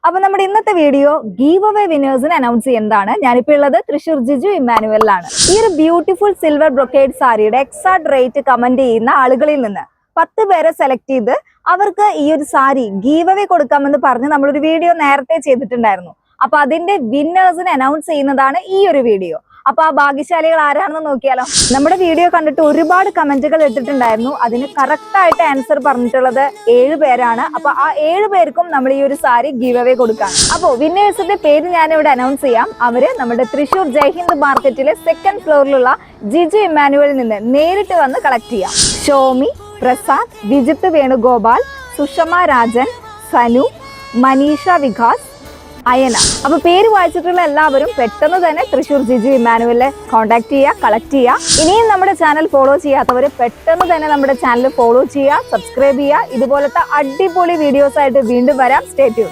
അപ്പൊ നമ്മുടെ ഇന്നത്തെ വീഡിയോ ഗീവ് അവേ വിന്നേഴ്സിനെ അനൗൺസ് ചെയ്യുന്നതാണ്. ഞാനിപ്പോൾ ഉള്ളത് തൃശ്ശൂർ ജിജു ഇമ്മാനുവലിലാണ്. ഈ ഒരു ബ്യൂട്ടിഫുൾ സിൽവർ ബ്രൊക്കേഡ് സാരിയുടെ എക്സാക്ട് റേറ്റ് കമന്റ് ചെയ്യുന്ന ആളുകളിൽ നിന്ന് 10 പേരെ സെലക്ട് ചെയ്ത് അവർക്ക് ഈ ഒരു സാരി ഗീവ് അവേ കൊടുക്കാമെന്ന് പറഞ്ഞ് നമ്മളൊരു വീഡിയോ നേരത്തെ ചെയ്തിട്ടുണ്ടായിരുന്നു. അപ്പൊ അതിന്റെ വിന്നേഴ്സിനെ അനൗൺസ് ചെയ്യുന്നതാണ് ഈ ഒരു വീഡിയോ. അപ്പൊ ആ ഭാഗ്യശാലികൾ ആരാണെന്ന് നോക്കിയാലോ. നമ്മുടെ വീഡിയോ കണ്ടിട്ട് ഒരുപാട് കമന്റുകൾ ഇട്ടിട്ടുണ്ടായിരുന്നു. അതിന് കറക്റ്റ് ആയിട്ട് ആൻസർ പറഞ്ഞിട്ടുള്ളത് 7 പേരാണ്. അപ്പൊ ആ 7 പേർക്കും നമ്മൾ ഈ ഒരു സാരി ഗീവ് അവേ കൊടുക്കാം. അപ്പോ വിന്നേഴ്സിന്റെ പേര് ഞാൻ ഇവിടെ അനൗൺസ് ചെയ്യാം. അവര് നമ്മുടെ തൃശ്ശൂർ ജയ്ഹിന്ദ് മാർക്കറ്റിലെ 2nd ഫ്ലോറിലുള്ള ജിജു ഇമ്മാനുവലിൽ നിന്ന് നേരിട്ട് വന്ന് കളക്ട് ചെയ്യാം. ഷോമി, പ്രസാദ്, വിജിത്ത് വേണുഗോപാൽ, സുഷമ രാജൻ, സനു, മനീഷ വികാസ്, അയന. അപ്പൊ പേര് വായിച്ചിട്ടുള്ള എല്ലാവരും പെട്ടെന്ന് തന്നെ തൃശ്ശൂർ ജിജു ഇമ്മാനുവലിനെ കോൺടാക്ട് ചെയ്യുക, കളക്ട് ചെയ്യുക. ഇനിയും നമ്മുടെ ചാനൽ ഫോളോ ചെയ്യാത്തവർ പെട്ടെന്ന് തന്നെ നമ്മുടെ ചാനൽ ഫോളോ ചെയ്യുക, സബ്സ്ക്രൈബ് ചെയ്യുക. ഇതുപോലത്തെ അടിപൊളി വീഡിയോസ് ആയിട്ട് വീണ്ടും വരാം. Stay tune.